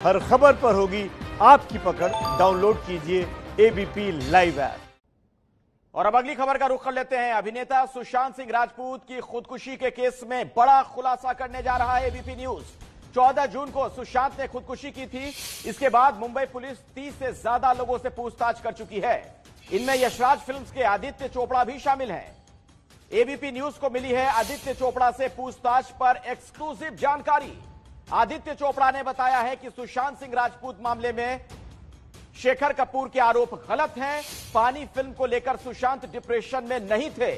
हर खबर पर होगी आपकी पकड़। डाउनलोड कीजिए एबीपी लाइव ऐप। और अब अगली खबर का रुख कर लेते हैं। अभिनेता सुशांत सिंह राजपूत की खुदकुशी के केस में बड़ा खुलासा करने जा रहा है एबीपी न्यूज। 14 जून को सुशांत ने खुदकुशी की थी। इसके बाद मुंबई पुलिस 30 से ज्यादा लोगों से पूछताछ कर चुकी है। इनमें यशराज फिल्म्स के आदित्य चोपड़ा भी शामिल हैं। एबीपी न्यूज को मिली है आदित्य चोपड़ा से पूछताछ पर एक्सक्लूसिव जानकारी। आदित्य चोपड़ा ने बताया है कि सुशांत सिंह राजपूत मामले में शेखर कपूर के आरोप गलत हैं। पानी फिल्म को लेकर सुशांत डिप्रेशन में नहीं थे।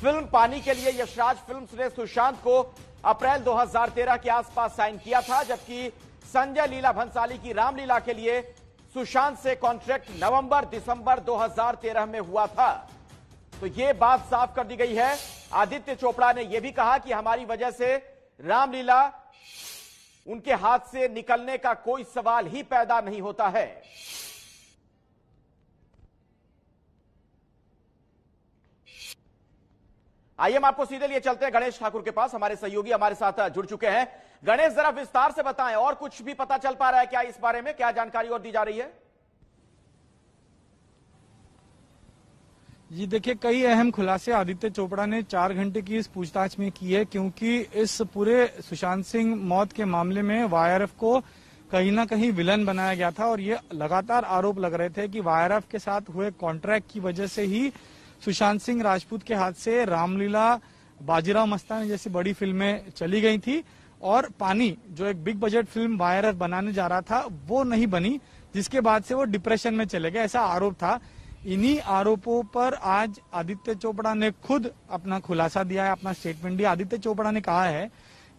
फिल्म पानी के लिए यशराज फिल्म्स ने सुशांत को अप्रैल 2013 के आसपास साइन किया था, जबकि संजय लीला भंसाली की रामलीला के लिए सुशांत से कॉन्ट्रैक्ट नवंबर-दिसंबर 2013 में हुआ था। तो यह बात साफ कर दी गई है। आदित्य चोपड़ा ने यह भी कहा कि हमारी वजह से रामलीला उनके हाथ से निकलने का कोई सवाल ही पैदा नहीं होता है। आइए हम आपको सीधे लिए चलते हैं गणेश ठाकुर के पास। हमारे सहयोगी हमारे साथ जुड़ चुके हैं। गणेश, जरा विस्तार से बताएं, और कुछ भी पता चल पा रहा है क्या इस बारे में? क्या जानकारी और दी जा रही है? जी देखिए, कई अहम खुलासे आदित्य चोपड़ा ने 4 घंटे की इस पूछताछ में की है, क्योंकि इस पूरे सुशांत सिंह मौत के मामले में वाईआरएफ को कहीं ना कहीं विलन बनाया गया था। और ये लगातार आरोप लग रहे थे कि वाईआरएफ के साथ हुए कॉन्ट्रैक्ट की वजह से ही सुशांत सिंह राजपूत के हाथ से रामलीला, बाजीराव मस्तानी जैसी बड़ी फिल्में चली गई थी, और पानी जो एक बिग बजट फिल्म वाईआरएफ बनाने जा रहा था वो नहीं बनी, जिसके बाद से वो डिप्रेशन में चले गए, ऐसा आरोप था। इन्हीं आरोपों पर आज आदित्य चोपड़ा ने खुद अपना खुलासा दिया है, अपना स्टेटमेंट दिया। आदित्य चोपड़ा ने कहा है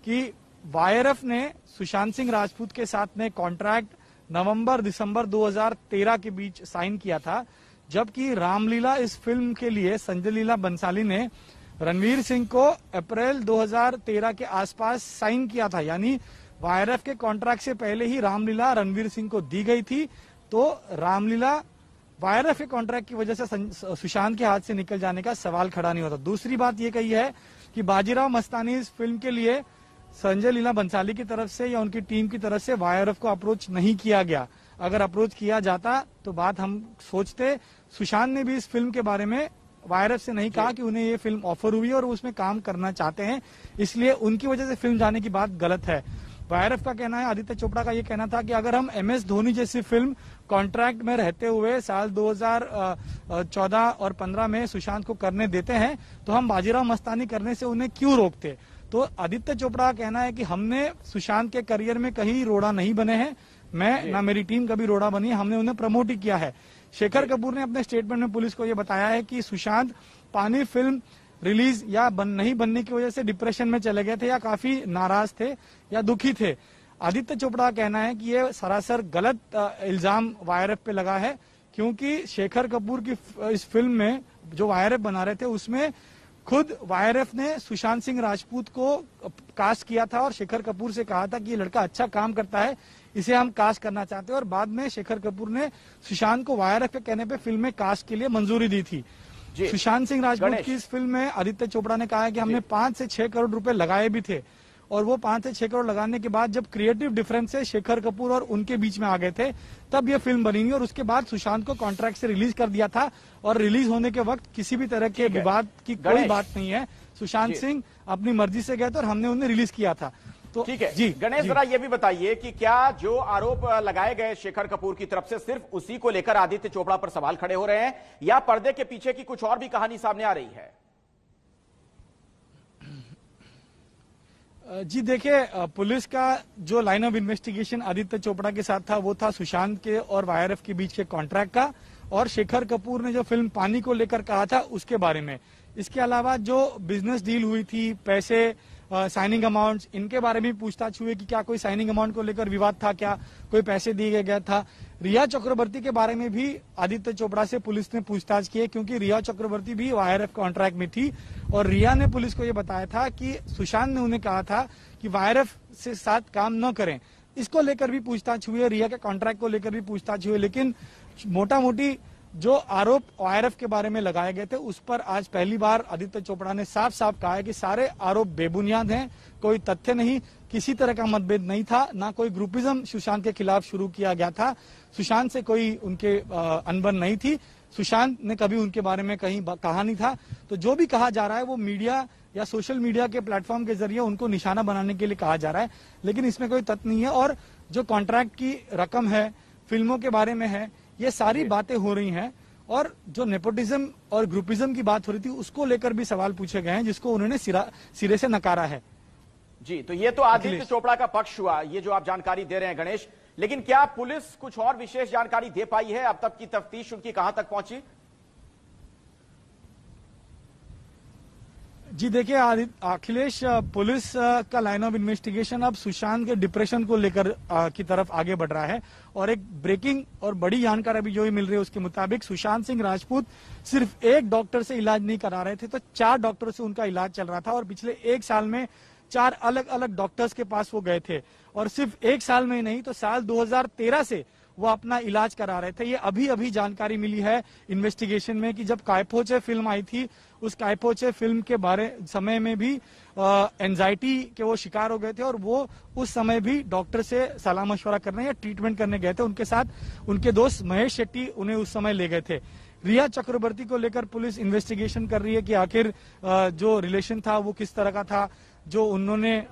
कि वाईआरएफ ने सुशांत सिंह राजपूत के साथ में कॉन्ट्रैक्ट नवंबर-दिसंबर 2013 के बीच साइन किया था, जबकि रामलीला इस फिल्म के लिए संजय लीला बंसाली ने रणवीर सिंह को अप्रैल 2013 के आसपास साइन किया था। यानी वाईआरएफ के कॉन्ट्रैक्ट से पहले ही रामलीला रणवीर सिंह को दी गई थी। तो रामलीला वाईआरएफ के कॉन्ट्रैक्ट की वजह से सुशांत के हाथ से निकल जाने का सवाल खड़ा नहीं होता। दूसरी बात यह कही है कि बाजीराव मस्तानी इस फिल्म के लिए संजय लीला बंसाली की तरफ से या उनकी टीम की तरफ से वाईआरएफ को अप्रोच नहीं किया गया। अगर अप्रोच किया जाता तो बात हम सोचते। सुशांत ने भी इस फिल्म के बारे में वाईआरएफ से नहीं कहा कि उन्हें ये फिल्म ऑफर हुई और उसमें काम करना चाहते हैं, इसलिए उनकी वजह से फिल्म जाने की बात गलत है। वाईआरएफ का कहना है, आदित्य चोपड़ा का ये कहना था कि अगर हम MS धोनी जैसी फिल्म कॉन्ट्रैक्ट में रहते हुए साल 2014 और 15 में सुशांत को करने देते हैं, तो हम बाजीराव मस्तानी करने से उन्हें क्यों रोकते। तो आदित्य चोपड़ा का कहना है कि हमने सुशांत के करियर में कहीं रोड़ा नहीं बने हैं, मैं ना मेरी टीम कभी रोड़ा बनी है, हमने उन्हें प्रमोट ही किया है। शेखर कपूर ने अपने स्टेटमेंट में पुलिस को यह बताया है कि सुशांत पानी फिल्म रिलीज या नहीं बनने की वजह से डिप्रेशन में चले गए थे, या काफी नाराज थे या दुखी थे। आदित्य चोपड़ा का कहना है कि यह सरासर गलत इल्जाम वाईआरएफ पे लगा है, क्योंकि शेखर कपूर की इस फिल्म में जो वाईआरएफ बना रहे थे उसमें खुद वाईआरएफ ने सुशांत सिंह राजपूत को कास्ट किया था और शेखर कपूर से कहा था कि ये लड़का अच्छा काम करता है, इसे हम कास्ट करना चाहते हैं। और बाद में शेखर कपूर ने सुशांत को वाईआरएफ के कहने पे फिल्म में कास्ट के लिए मंजूरी दी थी। सुशांत सिंह राजपूत की इस फिल्म में आदित्य चोपड़ा ने कहा है कि हमने 5 से 6 करोड़ रुपए लगाए भी थे, और वो 5 से 6 करोड़ लगाने के बाद जब क्रिएटिव डिफरेंस से शेखर कपूर और उनके बीच में आ गए थे, तब ये फिल्म बनी। और उसके बाद सुशांत को कॉन्ट्रैक्ट से रिलीज कर दिया था, और रिलीज होने के वक्त किसी भी तरह के विवाद की कोई बात नहीं है। सुशांत सिंह अपनी मर्जी से गए थे और हमने उन्हें रिलीज किया था। तो ठीक है जी। गणेश, जरा ये भी बताइए कि क्या जो आरोप लगाए गए शेखर कपूर की तरफ से सिर्फ उसी को लेकर आदित्य चोपड़ा पर सवाल खड़े हो रहे हैं, या पर्दे के पीछे की कुछ और भी कहानी सामने आ रही है? जी देखिए, पुलिस का जो line of investigation Aditya Chopra के साथ था वो था सुशांत के और वाईआरएफ के बीच के कॉन्ट्रैक्ट का, और शेखर कपूर ने जो फिल्म पानी को लेकर कहा था उसके बारे में। इसके अलावा जो बिजनेस डील हुई थी, पैसे, साइनिंग अमाउंट्स, इनके बारे में पूछताछ हुई कि क्या कोई साइनिंग अमाउंट को लेकर विवाद था, क्या कोई पैसे दिए गया था। रिया चक्रवर्ती के बारे में भी आदित्य चोपड़ा से पुलिस ने पूछताछ की है, क्योंकि रिया चक्रवर्ती भी वाईआरएफ कॉन्ट्रैक्ट में थी, और रिया ने पुलिस को यह बताया था कि सुशांत ने उन्हें कहा था कि वाईआरएफ से साथ काम न करें। इसको लेकर भी पूछताछ हुई है, रिया के कॉन्ट्रैक्ट को लेकर भी पूछताछ हुई है, लेकिन मोटा मोटी जो आरोप OIRF के बारे में लगाए गए थे उस पर आज पहली बार आदित्य चोपड़ा ने साफ साफ कहा है कि सारे आरोप बेबुनियाद हैं, कोई तथ्य नहीं, किसी तरह का मतभेद नहीं था, ना कोई ग्रुपिज्म सुशांत के खिलाफ शुरू किया गया था, सुशांत से कोई उनके अनबन नहीं थी, सुशांत ने कभी उनके बारे में कहीं कहा नहीं था। तो जो भी कहा जा रहा है वो मीडिया या सोशल मीडिया के प्लेटफॉर्म के जरिए उनको निशाना बनाने के लिए कहा जा रहा है, लेकिन इसमें कोई तथ्य नहीं है। और जो कॉन्ट्रैक्ट की रकम है, फिल्मों के बारे में है, ये सारी बातें हो रही हैं। और जो नेपोटिज्म और ग्रुपिज्म की बात हो रही थी उसको लेकर भी सवाल पूछे गए हैं, जिसको उन्होंने सिरे से नकारा है। जी, तो ये तो आदित्य चोपड़ा का पक्ष हुआ, ये जो आप जानकारी दे रहे हैं गणेश, लेकिन क्या पुलिस कुछ और विशेष जानकारी दे पाई है? अब तक की तफ्तीश उनकी कहां तक पहुंची? जी देखिए अखिलेश, पुलिस का लाइन ऑफ इन्वेस्टिगेशन अब सुशांत के डिप्रेशन को लेकर की तरफ आगे बढ़ रहा है। और एक ब्रेकिंग और बड़ी जानकारी अभी जो मिल रही है उसके मुताबिक सुशांत सिंह राजपूत सिर्फ एक डॉक्टर से इलाज नहीं करा रहे थे, तो 4 डॉक्टरों से उनका इलाज चल रहा था। और पिछले 1 साल में 4 अलग अलग डॉक्टर्स के पास वो गए थे। और सिर्फ 1 साल में ही नहीं, तो साल 2013 से वो अपना इलाज करा रहे थे। ये अभी अभी जानकारी मिली है इन्वेस्टिगेशन में कि जब कायपोचे फिल्म आई थी, उस कायपोचे फिल्म के समय में भी एंजाइटी के वो शिकार हो गए थे और वो उस समय भी डॉक्टर से सलाह मशवरा करने या ट्रीटमेंट करने गए थे। उनके साथ उनके दोस्त महेश शेट्टी उन्हें उस समय ले गए थे। रिया चक्रवर्ती को लेकर पुलिस इन्वेस्टिगेशन कर रही है कि आखिर जो रिलेशन था वो किस तरह का था, जो उन्होंने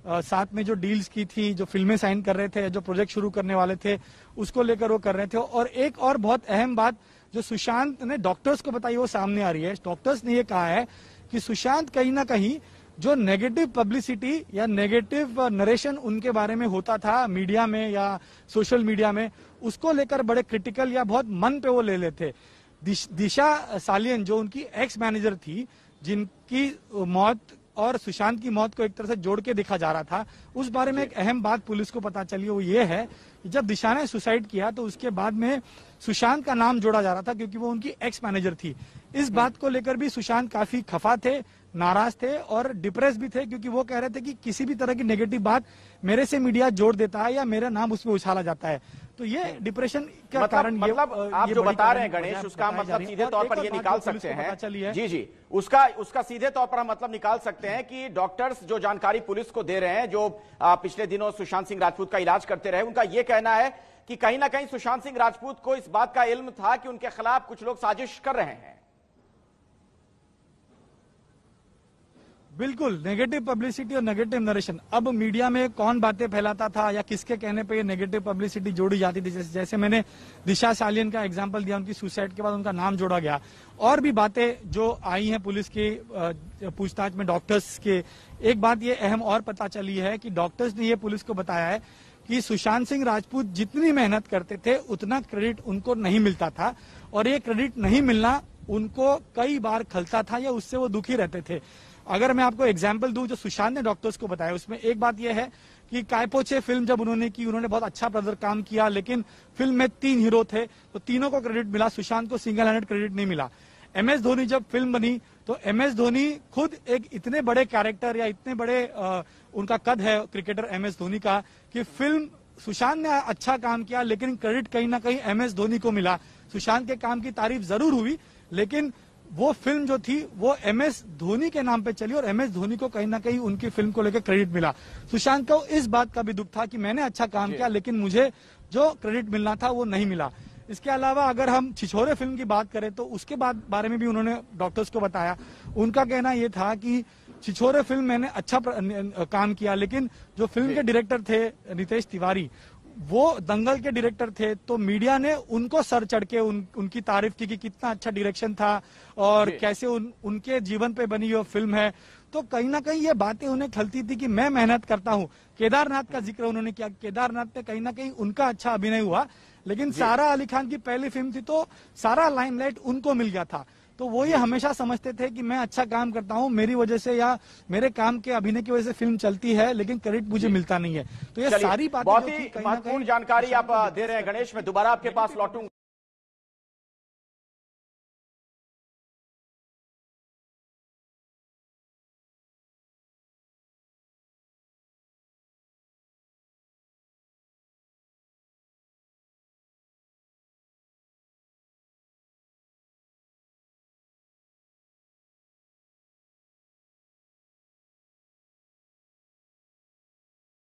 साथ में जो डील्स की थी, जो फिल्में साइन कर रहे थे, जो प्रोजेक्ट शुरू करने वाले थे, उसको लेकर वो कर रहे थे। और एक और बहुत अहम बात जो सुशांत ने डॉक्टर्स को बताई वो सामने आ रही है। डॉक्टर्स ने ये कहा है कि सुशांत कहीं ना कहीं जो नेगेटिव पब्लिसिटी या नेगेटिव नरेशन उनके बारे में होता था मीडिया में या सोशल मीडिया में, उसको लेकर बड़े क्रिटिकल या बहुत मन पे वो ले लेते। दिशा सालियन जो उनकी एक्स मैनेजर थी, जिनकी मौत और सुशांत की मौत को एक तरह से जोड़ के देखा जा रहा था, उस बारे में एक अहम बात पुलिस को पता चली, वो ये है कि जब दिशा ने सुसाइड किया तो उसके बाद में सुशांत का नाम जोड़ा जा रहा था क्योंकि वो उनकी एक्स मैनेजर थी। इस बात को लेकर भी सुशांत काफी खफा थे, नाराज थे और डिप्रेस भी थे, क्योंकि वो कह रहे थे कि किसी भी तरह की नेगेटिव बात मेरे से मीडिया जोड़ देता है या मेरा नाम उसमें उछाला जाता है। तो ये डिप्रेशन का कारण आप जो बता रहे हैं गणेश, उसका मतलब सीधे तौर पर ये निकाल सकते हैं, जी उसका सीधे तौर पर हम मतलब निकाल सकते हैं कि डॉक्टर्स जो जानकारी पुलिस को दे रहे हैं, जो पिछले दिनों सुशांत सिंह राजपूत का इलाज करते रहे, उनका यह कहना है कि कहीं ना कहीं सुशांत सिंह राजपूत को इस बात का इल्म था कि उनके खिलाफ कुछ लोग साजिश कर रहे हैं। बिल्कुल, नेगेटिव पब्लिसिटी और नेगेटिव नरेशन। अब मीडिया में कौन बातें फैलाता था या किसके कहने पे ये नेगेटिव पब्लिसिटी जोड़ी जाती थी, जैसे मैंने दिशा सालियन का एग्जांपल दिया, उनकी सुसाइड के बाद उनका नाम जोड़ा गया। और भी बातें जो आई हैं पुलिस की पूछताछ में डॉक्टर्स के, एक बात ये अहम और पता चली है कि डॉक्टर्स ने ये पुलिस को बताया है कि सुशांत सिंह राजपूत जितनी मेहनत करते थे उतना क्रेडिट उनको नहीं मिलता था, और ये क्रेडिट नहीं मिलना उनको कई बार खलता था या उससे वो दुखी रहते थे। अगर मैं आपको एग्जाम्पल दूं जो सुशांत ने डॉक्टर्स को बताया, उसमें एक बात यह है कि कायपोचे फिल्म जब उन्होंने की, उन्होंने बहुत अच्छा प्रदर्शन काम किया, लेकिन फिल्म में 3 हीरो थे तो तीनों को क्रेडिट मिला, सुशांत को सिंगल हैंडेड क्रेडिट नहीं मिला। MS धोनी जब फिल्म बनी तो MS धोनी खुद एक इतने बड़े कैरेक्टर या इतने बड़े उनका कद है क्रिकेटर MS धोनी का, कि फिल्म सुशांत ने अच्छा काम किया लेकिन क्रेडिट कहीं ना कहीं MS धोनी को मिला। सुशांत के काम की तारीफ जरूर हुई, लेकिन वो फिल्म जो थी वो MS धोनी के नाम पे चली और MS धोनी को कहीं ना कहीं उनकी फिल्म को लेकर क्रेडिट मिला। सुशांत को इस बात का भी दुख था कि मैंने अच्छा काम किया लेकिन मुझे जो क्रेडिट मिलना था वो नहीं मिला। इसके अलावा अगर हम छिछोरे फिल्म की बात करें तो उसके बारे में भी उन्होंने डॉक्टर्स को बताया। उनका कहना यह था कि छिछोरे फिल्म मैंने अच्छा काम किया, लेकिन जो फिल्म के डायरेक्टर थे रितेश तिवारी, वो दंगल के डायरेक्टर थे, तो मीडिया ने उनको सर चढ़ के उनकी तारीफ की कि कितना अच्छा डायरेक्शन था और कैसे उनके जीवन पे बनी वो फिल्म है। तो कहीं ना कहीं ये बातें उन्हें खलती थी कि मैं मेहनत करता हूं। केदारनाथ का जिक्र उन्होंने किया, केदारनाथ में कहीं ना कहीं उनका अच्छा अभिनय हुआ, लेकिन सारा अली खान की पहली फिल्म थी तो सारा लाइमलाइट उनको मिल गया था। तो वो ये हमेशा समझते थे कि मैं अच्छा काम करता हूं, मेरी वजह से या मेरे काम के अभिनय की वजह से फिल्म चलती है, लेकिन क्रेडिट मुझे मिलता नहीं है। तो ये सारी बातें बहुत ही महत्वपूर्ण जानकारी आप दे रहे हैं गणेश। मैं दोबारा आपके पास लौटूंगा।